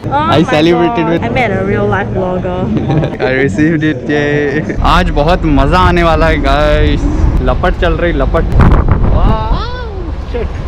I celebrated with. I met a real life vlogger. I received it. ये आज बहुत मजा आने वाला है गाइस। लपट चल रही लपट। Shit.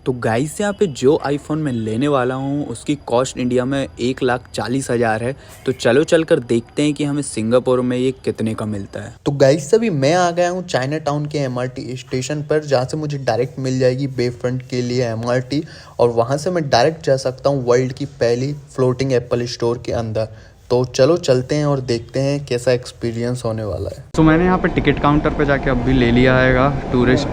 तो गाइस यहाँ पे जो आईफोन मैं लेने वाला हूँ उसकी कॉस्ट इंडिया में 1,40,000 है। तो चलो चलकर देखते हैं कि हमें सिंगापुर में ये कितने का मिलता है। तो गाइस अभी मैं आ गया हूँ चाइना टाउन के MRT स्टेशन पर, जहाँ से मुझे डायरेक्ट मिल जाएगी बे फ्रंट के लिए MRT, और वहाँ से मैं डायरेक्ट जा सकता हूँ वर्ल्ड की पहली फ्लोटिंग एप्पल स्टोर के अंदर। तो चलो चलते हैं और देखते हैं कैसा एक्सपीरियंस होने वाला है। तो मैंने यहाँ पे टिकट काउंटर पे जाके अभी ले लिया है टूरिस्ट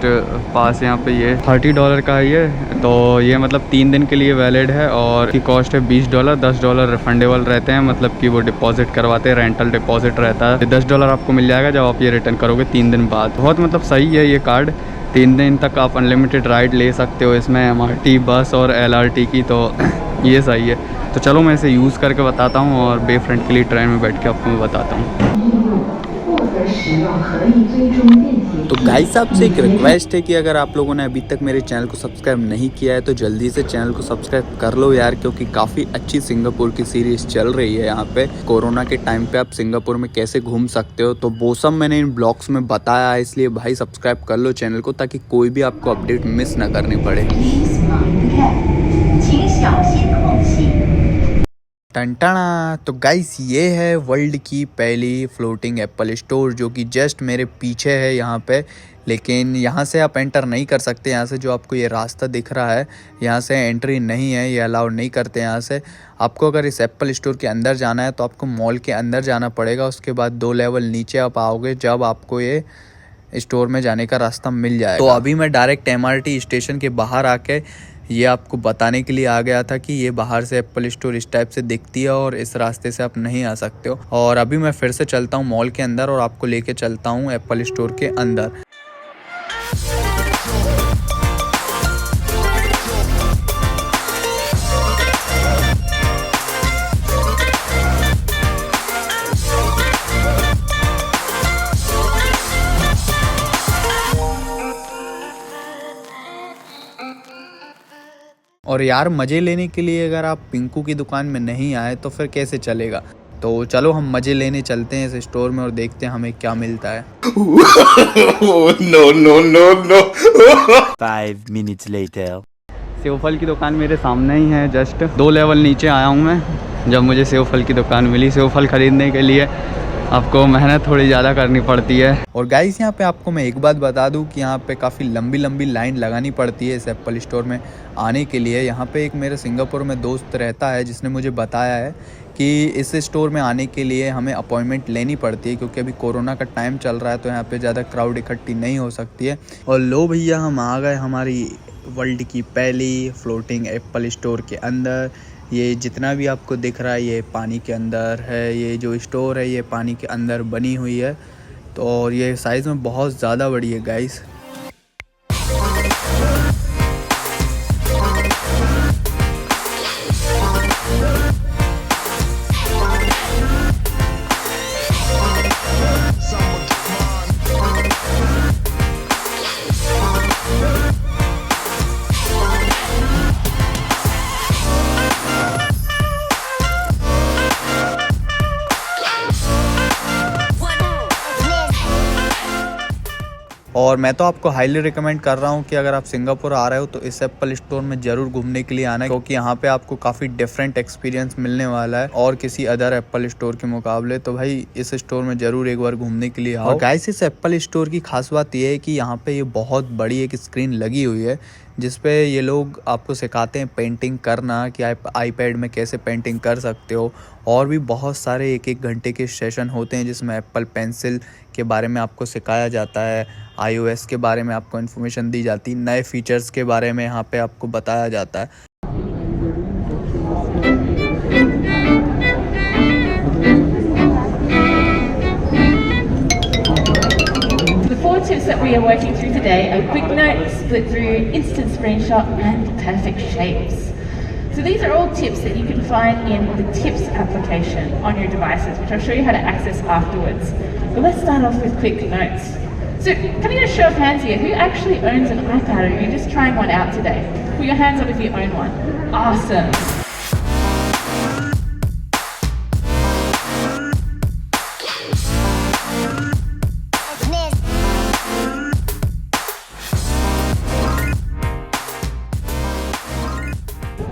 पास। यहाँ पे ये $30 का है ये। तो ये मतलब 3 दिन के लिए वैलिड है और की कॉस्ट है $20। $10 रिफंडेबल रहते हैं, मतलब कि वो डिपॉजिट करवाते हैं, रेंटल डिपॉजिट रहता है। $10 आपको मिल जाएगा जब आप ये रिटर्न करोगे 3 दिन बाद। बहुत मतलब सही है ये कार्ड। 3 दिन तक आप अनलिमिटेड राइड ले सकते हो इसमें, MRT बस और LRT की। तो ये सही है। तो चलो मैं इसे यूज़ करके बताता हूँ और बे फ्रंट के लिए ट्रेन में बैठ के आपको मैं बताता हूँ। तो गाइस आपसे एक रिक्वेस्ट है कि अगर आप लोगों ने अभी तक मेरे चैनल को सब्सक्राइब नहीं किया है तो जल्दी से चैनल को सब्सक्राइब कर लो यार, क्योंकि काफ़ी अच्छी सिंगापुर की सीरीज़ चल रही है यहाँ पे। कोरोना के टाइम पे आप सिंगापुर में कैसे घूम सकते हो तो वो सब मैंने इन ब्लॉग्स में बताया है, इसलिए भाई सब्सक्राइब कर लो चैनल को ताकि कोई भी आपको अपडेट मिस ना करनी पड़े। टंटाना। तो गाइस ये है वर्ल्ड की पहली फ्लोटिंग एप्पल स्टोर, जो कि जस्ट मेरे पीछे है यहाँ पे। लेकिन यहाँ से आप एंटर नहीं कर सकते। यहाँ से जो आपको ये रास्ता दिख रहा है यहाँ से एंट्री नहीं है, ये अलाउड नहीं करते यहाँ से। आपको अगर इस एप्पल स्टोर के अंदर जाना है तो आपको मॉल के अंदर जाना पड़ेगा। उसके बाद 2 लेवल नीचे आप आओगे जब आपको ये स्टोर में जाने का रास्ता मिल जाएगा। तो अभी मैं डायरेक्ट MRT स्टेशन के बाहर आके ये आपको बताने के लिए आ गया था कि ये बाहर से एप्पल स्टोर इस टाइप से दिखती है और इस रास्ते से आप नहीं आ सकते हो। और अभी मैं फिर से चलता हूँ मॉल के अंदर और आपको लेके चलता हूँ एप्पल स्टोर के अंदर। और यार मज़े लेने के लिए अगर आप पिंकू की दुकान में नहीं आए तो फिर कैसे चलेगा। तो चलो हम मज़े लेने चलते हैं इस स्टोर में और देखते हैं हमें क्या मिलता है। No. 5 minutes later. सेव फल की दुकान मेरे सामने ही है, जस्ट 2 लेवल नीचे आया हूँ मैं। जब मुझे सेव फल की दुकान मिली, सेव फल ख़रीदने के लिए आपको मेहनत थोड़ी ज़्यादा करनी पड़ती है। और गाइस यहाँ पे आपको मैं एक बात बता दूँ कि यहाँ पे काफ़ी लंबी लाइन लगानी पड़ती है इस एप्पल स्टोर में आने के लिए। यहाँ पे एक मेरे सिंगापुर में दोस्त रहता है जिसने मुझे बताया है कि इस स्टोर में आने के लिए हमें अपॉइंटमेंट लेनी पड़ती है, क्योंकि अभी कोरोना का टाइम चल रहा है तो यहाँ पे ज़्यादा क्राउड इकट्ठी नहीं हो सकती है। और लो भैया हम आ गए हमारी वर्ल्ड की पहली फ्लोटिंग एप्पल स्टोर के अंदर। ये जितना भी आपको दिख रहा है ये पानी के अंदर है। ये जो स्टोर है ये पानी के अंदर बनी हुई है। तो और ये साइज़ में बहुत ज़्यादा बड़ी है गाइस। और मैं तो आपको हाईली रिकमेंड कर रहा हूँ कि अगर आप सिंगापुर आ रहे हो तो इस एप्पल स्टोर में ज़रूर घूमने के लिए आना है, क्योंकि यहाँ पे आपको काफ़ी डिफरेंट एक्सपीरियंस मिलने वाला है और किसी अदर एप्पल स्टोर के मुकाबले। तो भाई इस स्टोर में ज़रूर एक बार घूमने के लिए आओ। और गाइस इस एप्पल स्टोर की खास बात यह है कि यहाँ पे ये बहुत बड़ी एक स्क्रीन लगी हुई है जिसपे ये लोग आपको सिखाते हैं पेंटिंग करना, कि आप आईपैड में कैसे पेंटिंग कर सकते हो। और भी बहुत सारे 1-1 घंटे के सेशन होते हैं जिसमें एप्पल पेंसिल के बारे में आपको सिखाया जाता है, iOS के बारे में आपको इन्फॉर्मेशन दी जाती है, नए फीचर्स के बारे में यहाँ पे आपको बताया जाता है। that we are working through today are quick note, split through, instant screenshot, and perfect shapes. So these are all tips that you can find in the tips application on your devices, which I'll show you how to access afterwards. But let's start off with quick notes. So can I get a show of hands here? Who actually owns an iPad, or are you just trying one out today? Put your hands up if you own one. Awesome.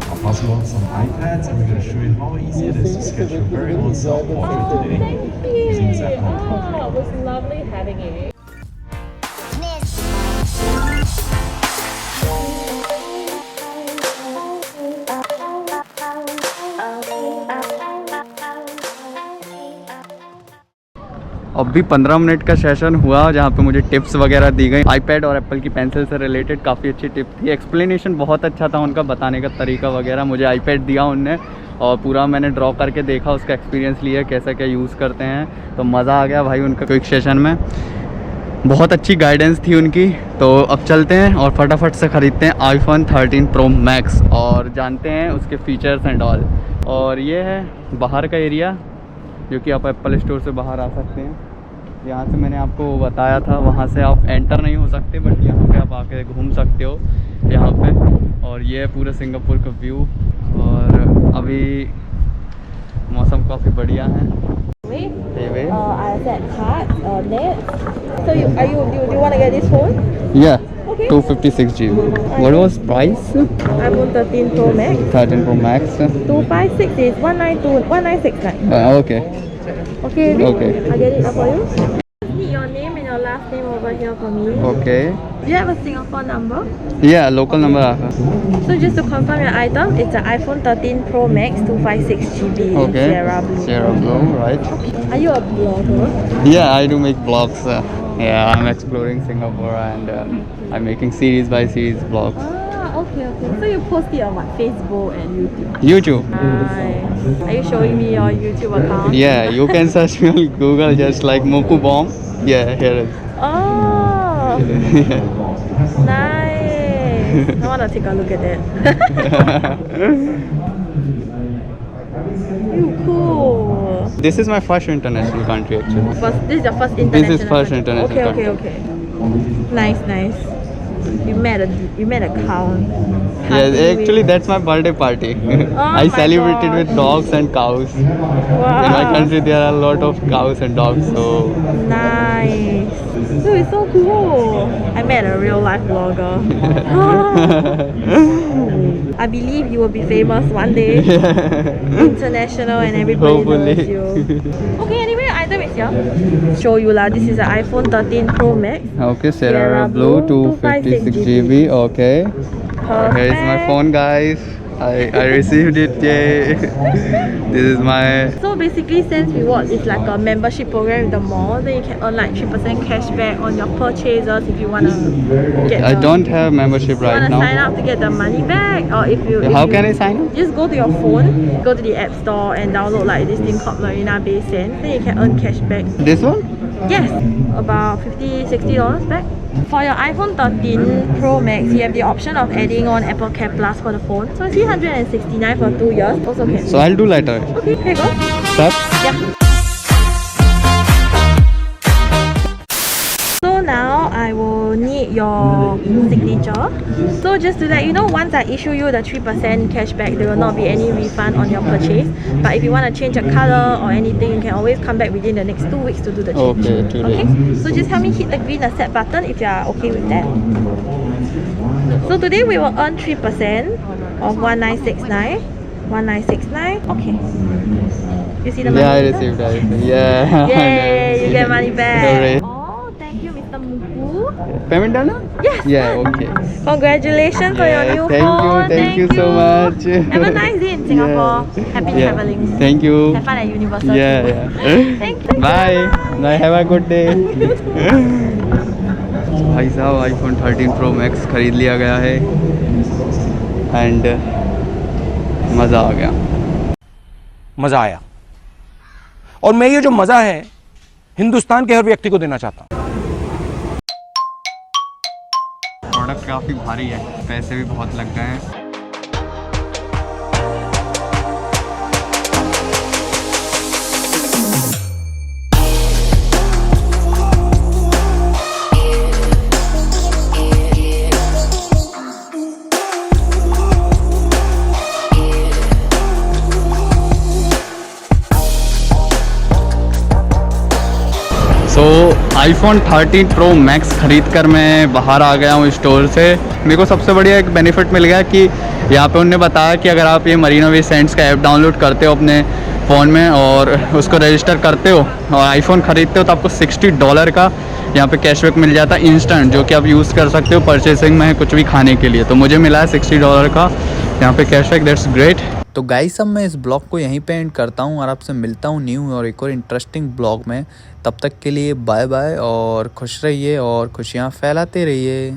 I'll pass you on some iPads and we're going to show you how easy it is to sketch your very own self-portrait today using this app called MukuBom. It was lovely having you. अभी 15 minute का session हुआ जहाँ पे मुझे tips वगैरह दी गई iPad और Apple की पेंसिल से रिलेटेड। काफ़ी अच्छी टिप थी, एक्सप्लेनेशन बहुत अच्छा था उनका बताने का तरीका वगैरह। मुझे आईपैड दिया उनने और पूरा मैंने ड्रॉ करके देखा, उसका एक्सपीरियंस लिया कैसा क्या यूज़ करते हैं, तो मज़ा आ गया भाई उनका क्विक सेशन में। बहुत अच्छी गाइडेंस थी उनकी। तो अब चलते हैं और फटाफट से ख़रीदते हैं iPhone 13 Pro Max और जानते हैं उसके फीचर्स एंड ऑल। और ये है बाहर का एरिया जो कि आप एप्पल स्टोर से बाहर आ सकते हैं। यहाँ से मैंने आपको बताया था, वहाँ से आप एंटर नहीं हो सकते, बट यहाँ पे आप आके घूम सकते हो यहाँ पे। और ये है पूरा सिंगापुर का व्यू और अभी मौसम काफ़ी बढ़िया है। I said cards, net. So do you want to get this phone? Yeah, Okay. 256 GB. What was price? iPhone 13 Pro Max. 13 Pro Max. 256 is 1969. Okay. Okay. Okay. I'll get it up for you. Just need your name and your last name over here for me. Okay. Do you have a Singapore number? Yeah, local number. So just to confirm your item, it's an iPhone 13 Pro Max 256 GB in Okay. Sierra Blue. Sierra Blue, right? Are you a blogger? Yeah, I do make vlogs. Yeah, I'm exploring Singapore and I'm making series by series vlogs. Ah, okay. So you post it on what? Facebook and YouTube? YouTube. Nice. Are you showing me your YouTube account? Yeah, you can search me on Google just like MukuBom. Yeah, here it is. Oh, nice. I want to take a look at that. Ew, cool. This is my first international country actually. This is your first international. This is first country. international Okay. Nice. You made a count. Yeah, actually that's my birthday party. I my celebrated gosh. with dogs and cows. Wow. In my country there are a lot of cows and dogs, so Nice. Dude, it's so cool. I met a real life vlogger. I believe you will be famous one day. International and everybody Hopefully. knows you. Okay, anyway, item is here. Show you lah. This is an iPhone 13 Pro Max. Okay, Sierra Blue 256 GB. Okay. Here is my phone, guys. I received it. Yay. This is my. So basically, Sense Rewards is like a membership program with the mall. Then you can earn like 3% cashback on your purchases if you wanna get. I don't have membership You right wanna sign now. up to get the money back, or if you. How can I sign up? Just go to your phone, go to the App Store and download like this thing called Marina Bay Sands. Then you can earn cashback. This one? Yes, about $50-$60 back. For your iPhone 13 Pro Max, you have the option of adding on Apple Care Plus for the phone. So $369 for 2 years. Also can. So I'll do later. Okay, here you go. Stop. Yeah. So now I will need your signature. So just to let you know, once I issue you the 3% cashback, there will not be any refund on your purchase. But if you want to change a color or anything, you can always come back within the next 2 weeks to do the change. Okay, 2 days. Okay? So just help me hit the green accept button if you are okay with that. So today we will earn 3% of 1969. 1969. Okay. You see the money? Yeah, I later? received. Yeah. Yay! You get money back. Hooray. Oh, thank you, Mr. Muku. Payment done now? Yes. Yeah, okay. Congratulations on your Yeah, new thank phone. you, thank you so much. Have a nice day in Singapore. Happy Yeah. traveling. Thank you. Have fun at Universal. Yeah, too. yeah. Thank you. Bye. Bye. Have a good day. भाई साहब iPhone 13 Pro Max खरीद लिया गया है and मज़ा आ गया। मज़ा आया और मैं ये जो मज़ा है हिंदुस्तान के हर व्यक्ति को देना चाहता हूँ। काफ़ी भारी है, पैसे भी बहुत लग गए हैं। तो iPhone 13 Pro Max ख़रीद कर मैं बाहर आ गया हूँ स्टोर से। मेरे को सबसे बढ़िया एक बेनिफिट मिल गया कि यहाँ पे उन्होंने बताया कि अगर आप ये मरीना वे सेंट्स का ऐप डाउनलोड करते हो अपने फ़ोन में और उसको रजिस्टर करते हो और आईफोन ख़रीदते हो तो आपको $60 का यहाँ पे कैशबैक मिल जाता है इंस्टेंट, जो कि आप यूज़ कर सकते हो परचेसिंग में कुछ भी खाने के लिए। तो मुझे मिला है $60 का यहाँ पे कैशबैक, दैट्स ग्रेट। तो गाइस अब मैं इस ब्लॉग को यहीं पे एंड करता हूँ और आपसे मिलता हूँ न्यू और एक और इंटरेस्टिंग ब्लॉग में। तब तक के लिए बाय बाय और खुश रहिए और खुशियाँ फैलाते रहिए।